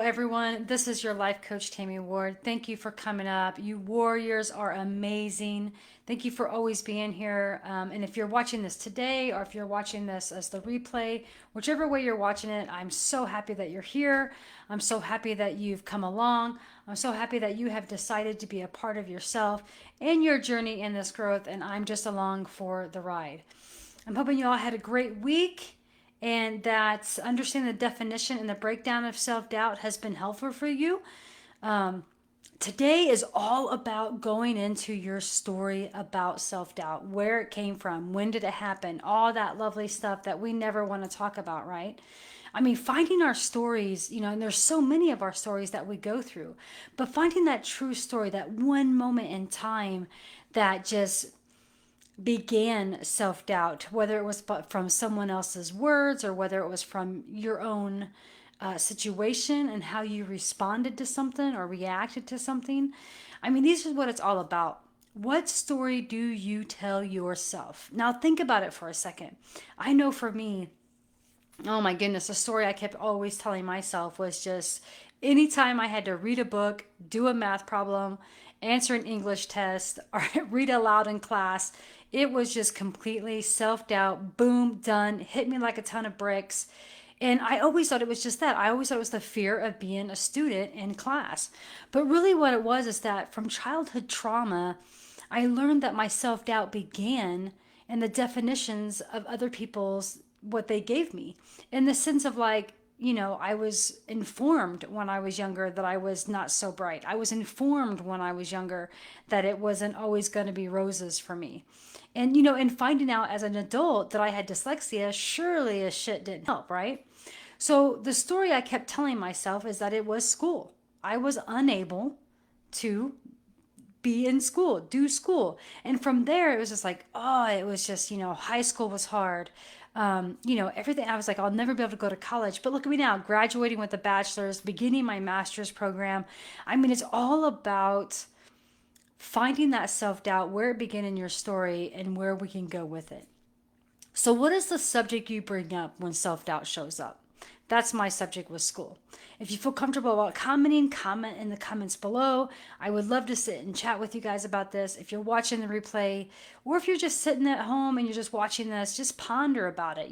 everyone. This is your life coach, Tammy Ward. Thank you for coming up. You warriors are amazing. Thank you for always being here. And if you're watching this today, or if you're watching this as the replay, whichever way you're watching it, I'm so happy that you're here. I'm so happy that you've come along. I'm so happy that you have decided to be a part of yourself and your journey in this growth. And I'm just along for the ride. I'm hoping you all had a great week, and that understanding the definition and the breakdown of self-doubt has been helpful for you. Today is all about going into your story about self-doubt, where it came from, when did it happen, all that lovely stuff that we never want to talk about, right? I mean, finding our stories, and there's so many of our stories that we go through, but finding that true story, that one moment in time that just began self-doubt, whether it was from someone else's words or whether it was from your own situation and how you responded to something or reacted to something. I mean, this is what it's all about. What story do you tell yourself? Now think about it for a second. I know for me, oh my goodness, the story I kept always telling myself was just anytime I had to read a book, do a math problem, answer an English test, or read aloud in class, it was just completely self-doubt, boom, done, hit me like a ton of bricks. And I always thought it was just that. I always thought it was the fear of being a student in class. But really what it was is that from childhood trauma, I learned that my self-doubt began in the definitions of other people's, what they gave me, in the sense of like, I was informed when I was younger that I was not so bright. I was informed when I was younger that it wasn't always going to be roses for me. And, in finding out as an adult that I had dyslexia, surely a shit didn't help, right? So the story I kept telling myself is that it was school. I was unable to be in school, do school. And from there, it was just like, oh, it was just, high school was hard. Everything. I was like, I'll never be able to go to college. But look at me now, graduating with a bachelor's, beginning my master's program. I mean, it's all about finding that self-doubt, where it began in your story and where we can go with it. So what is the subject you bring up when self-doubt shows up? That's my subject with school. If you feel comfortable about commenting, comment in the comments below. I would love to sit and chat with you guys about this. If you're watching the replay, or if you're just sitting at home and you're just watching this, just ponder about it,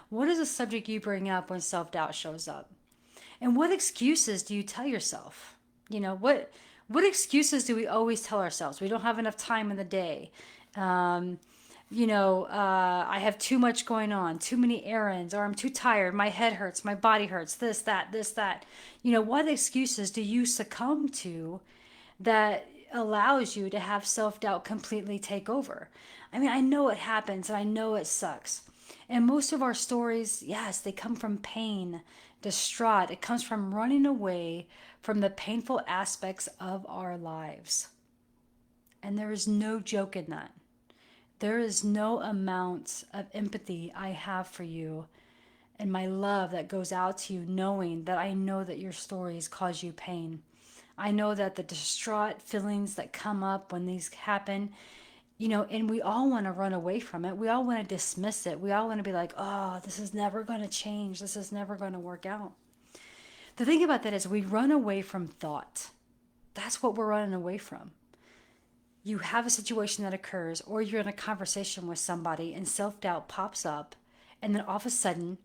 What is a subject you bring up when self-doubt shows up? And what excuses do you tell yourself? What excuses do we always tell ourselves? We don't have enough time in the day. I have too much going on, too many errands, or I'm too tired, my head hurts, my body hurts, this, that, this, that. What excuses do you succumb to that allows you to have self-doubt completely take over? I mean, I know it happens and I know it sucks. And most of our stories, yes, they come from pain, distraught. It comes from running away from the painful aspects of our lives. And there is no joke in that. There is no amount of empathy I have for you and my love that goes out to you, knowing that I know that your stories cause you pain. I know that the distraught feelings that come up when these happen, and we all want to run away from it. We all want to dismiss it. We all want to be like, oh, this is never going to change. This is never going to work out. The thing about that is we run away from thought. That's what we're running away from. You have a situation that occurs, or you're in a conversation with somebody and self-doubt pops up, and then all of a sudden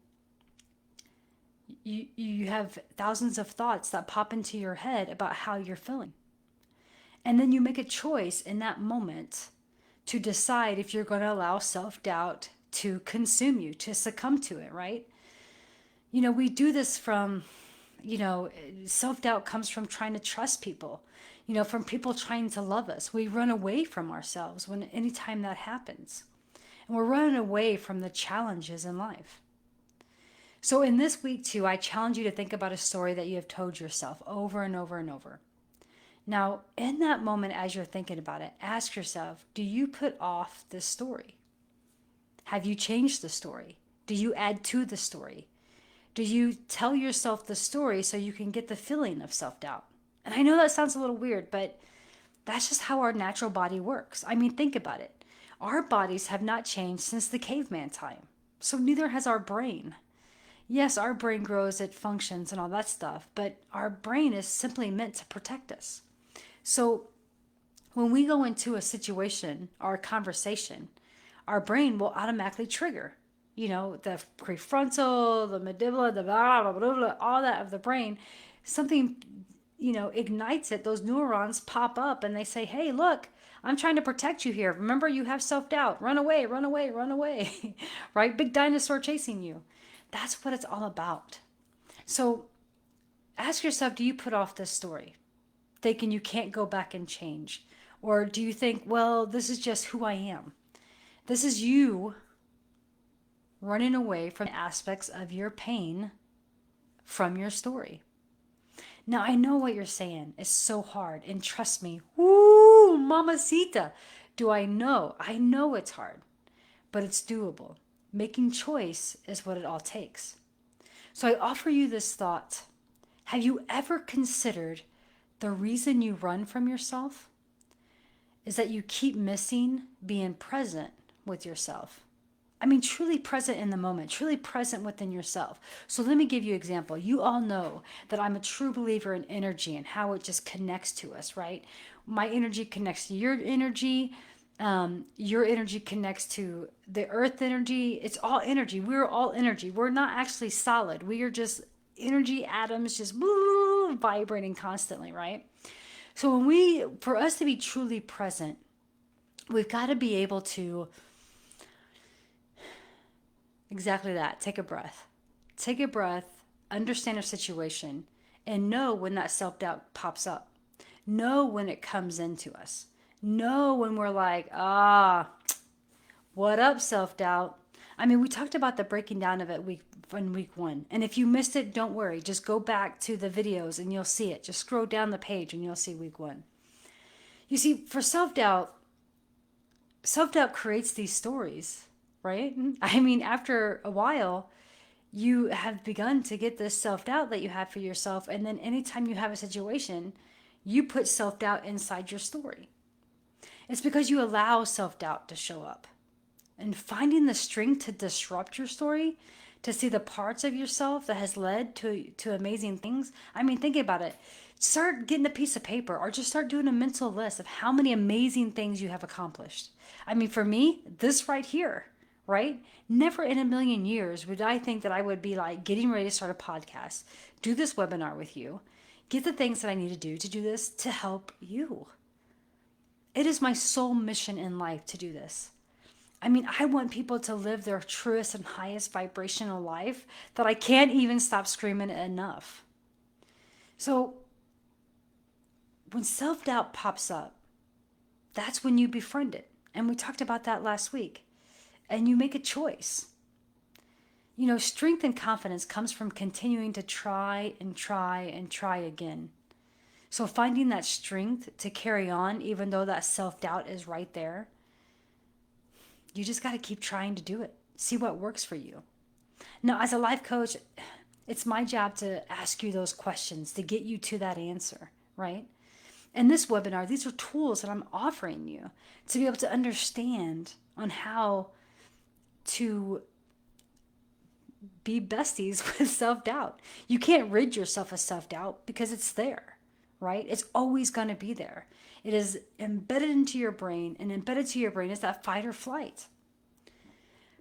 you have thousands of thoughts that pop into your head about how you're feeling. And then you make a choice in that moment to decide if you're going to allow self-doubt to consume you, to succumb to it, right? We do this from, self-doubt comes from trying to trust people. From people trying to love us. We run away from ourselves anytime that happens. And we're running away from the challenges in life. So in this week too, I challenge you to think about a story that you have told yourself over and over and over. Now, in that moment, as you're thinking about it, ask yourself, do you put off this story? Have you changed the story? Do you add to the story? Do you tell yourself the story so you can get the feeling of self-doubt? And I know that sounds a little weird, but that's just how our natural body works. I mean, think about it. Our bodies have not changed since the caveman time. So neither has our brain. Yes, our brain grows, it functions and all that stuff, but our brain is simply meant to protect us. So when we go into a situation or a conversation, our brain will automatically trigger, the prefrontal, the medulla, the blah, blah, blah, blah, all that of the brain. Something, ignites it. Those neurons pop up and they say, hey, look, I'm trying to protect you here. Remember, you have self doubt. Run away, run away, run away, right? Big dinosaur chasing you. That's what it's all about. So ask yourself, do you put off this story thinking you can't go back and change? Or do you think, well, this is just who I am? This is you running away from aspects of your pain from your story. Now, I know what you're saying is so hard, and trust me, woo, mamacita, do I know? I know it's hard, but it's doable. Making choice is what it all takes. So I offer you this thought. Have you ever considered the reason you run from yourself is that you keep missing being present with yourself? I mean, truly present in the moment, truly present within yourself. So let me give you an example. You all know that I'm a true believer in energy and how it just connects to us, right? My energy connects to your energy. Your energy connects to the earth energy. It's all energy. We're all energy. We're not actually solid. We are just energy atoms just vibrating constantly, right? So for us to be truly present, we've got to be able to exactly that. Take a breath. Take a breath, understand our situation, and know when that self doubt pops up. Know when it comes into us. Know when we're like, what up, self doubt? I mean, we talked about the breaking down of it in week 1. And if you missed it, don't worry. Just go back to the videos and you'll see it. Just scroll down the page and you'll see week 1. You see, for self doubt creates these stories, right? I mean, after a while, you have begun to get this self doubt that you have for yourself. And then anytime you have a situation, you put self doubt inside your story. It's because you allow self doubt to show up. And finding the strength to disrupt your story, to see the parts of yourself that has led to amazing things. I mean, think about it. Start getting a piece of paper or just start doing a mental list of how many amazing things you have accomplished. I mean, for me, this right here, right? Never in a million years would I think that I would be like getting ready to start a podcast, do this webinar with you, get the things that I need to do this to help you. It is my sole mission in life to do this. I mean, I want people to live their truest and highest vibrational life that I can't even stop screaming it enough. So when self-doubt pops up, that's when you befriend it. And we talked about that last week. And you make a choice. Strength and confidence comes from continuing to try and try and try again. So finding that strength to carry on, even though that self-doubt is right there, you just got to keep trying to do it. See what works for you. Now, as a life coach, it's my job to ask you those questions to get you to that answer, right? In this webinar, these are tools that I'm offering you to be able to understand on how to be besties with self-doubt. You can't rid yourself of self-doubt because it's there, right? It's always going to be there. It is embedded into your brain, and embedded to your brain is that fight or flight.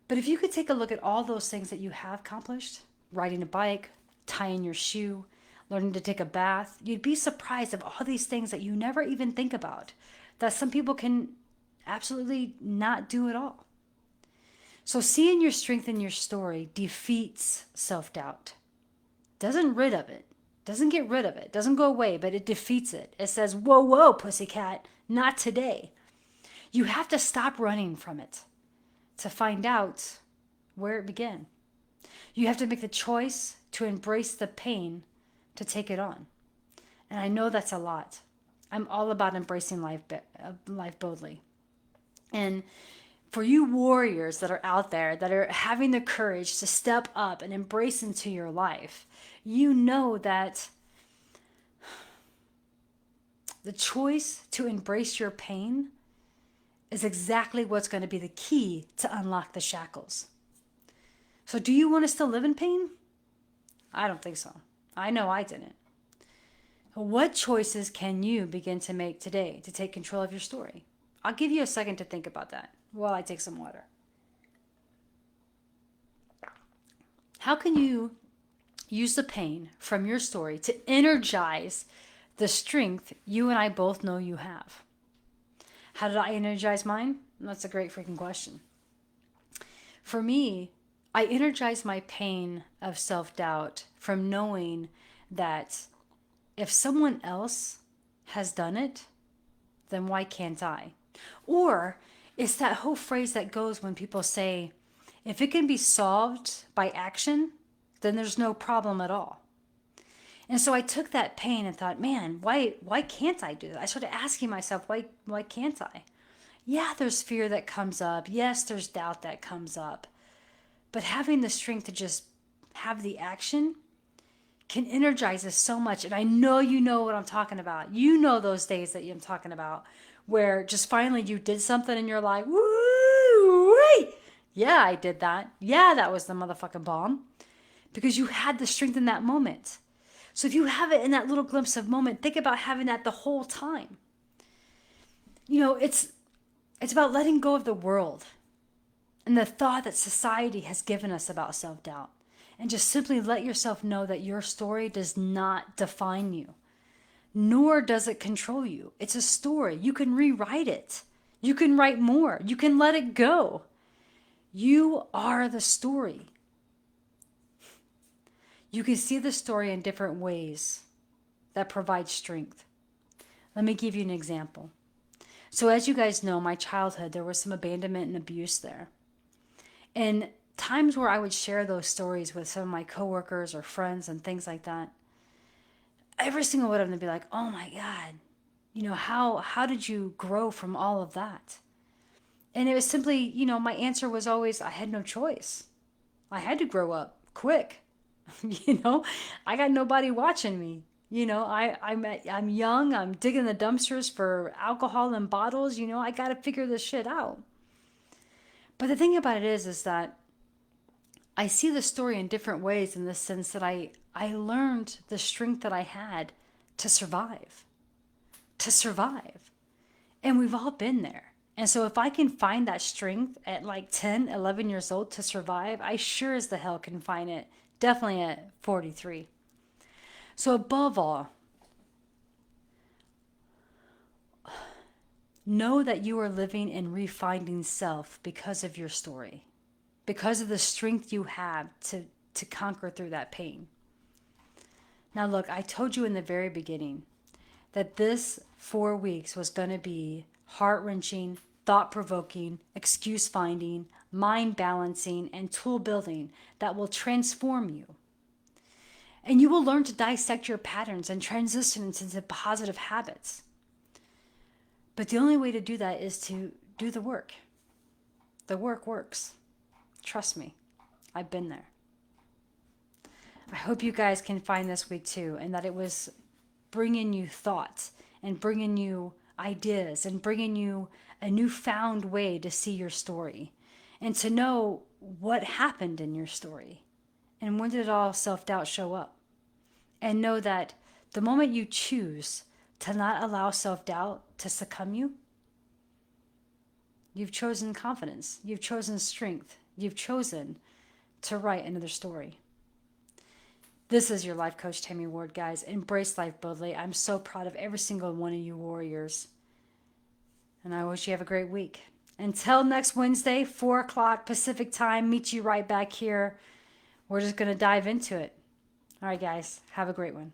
But if you could take a look at all those things that you have accomplished, riding a bike, tying your shoe, learning to take a bath, you'd be surprised of all these things that you never even think about, that some people can absolutely not do at all. So seeing your strength in your story defeats self-doubt. Doesn't rid of it. Doesn't get rid of it. Doesn't go away, but it defeats it. It says, whoa, whoa, pussycat, not today. You have to stop running from it to find out where it began. You have to make the choice to embrace the pain to take it on. And I know that's a lot. I'm all about embracing life boldly. And for you warriors that are out there that are having the courage to step up and embrace into your life, you know that the choice to embrace your pain is exactly what's going to be the key to unlock the shackles. So do you want to still live in pain? I don't think so. I know I didn't. What choices can you begin to make today to take control of your story? I'll give you a second to think about that while I take some water. How can you use the pain from your story to energize the strength you and I both know you have? How did I energize mine? That's a great freaking question. For me, I energize my pain of self-doubt from knowing that if someone else has done it, then why can't I? Or it's that whole phrase that goes when people say, if it can be solved by action, then there's no problem at all. And so I took that pain and thought, man, why can't I do that? I started asking myself, why can't I? Yeah, there's fear that comes up. Yes, there's doubt that comes up. But having the strength to just have the action can energize us so much. And I know you know what I'm talking about. You know those days that I'm talking about where just finally you did something and you're like, woo, wait. Yeah, I did that. Yeah, that was the motherfucking bomb. Because you had the strength in that moment. So if you have it in that little glimpse of moment, think about having that the whole time. You know, it's about letting go of the world and the thought that society has given us about self-doubt. And just simply let yourself know that your story does not define you, nor does it control you. It's a story. You can rewrite it. You can write more. You can let it go. You are the story. You can see the story in different ways that provide strength. Let me give you an example. So as you guys know, my childhood, there was some abandonment and abuse there. And times where I would share those stories with some of my coworkers or friends and things like that, every single one of them would be like, oh my God, you know, how did you grow from all of that? And it was simply, you know, my answer was always, I had no choice. I had to grow up quick. You know, I got nobody watching me. You know, I'm young. I'm digging the dumpsters for alcohol and bottles. You know, I got to figure this shit out. But the thing about it is that I see the story in different ways in the sense that I learned the strength that I had to survive. To survive. And we've all been there. And so if I can find that strength at like 10, 11 years old to survive, I sure as the hell can find it definitely at 43. So above all, know that you are living and refinding self because of your story, because of the strength you have to conquer through that pain. Now look, I told you in the very beginning that this 4 weeks was going to be heart-wrenching, thought-provoking, excuse-finding, mind-balancing, and tool-building that will transform you. And you will learn to dissect your patterns and transition into positive habits. But the only way to do that is to do the work. The work works. Trust me, I've been there. I hope you guys can find this week too, and that it was bringing you thoughts and bringing you ideas and bringing you a newfound way to see your story and to know what happened in your story and when did all self-doubt show up. And know that the moment you choose to not allow self-doubt to succumb you, you've chosen confidence, you've chosen strength, you've chosen to write another story. This is your life coach, Tammy Ward, guys. Embrace life boldly. I'm so proud of every single one of you warriors. And I wish you have a great week. Until next Wednesday, 4 o'clock Pacific time, meet you right back here. We're just going to dive into it. All right, guys. Have a great one.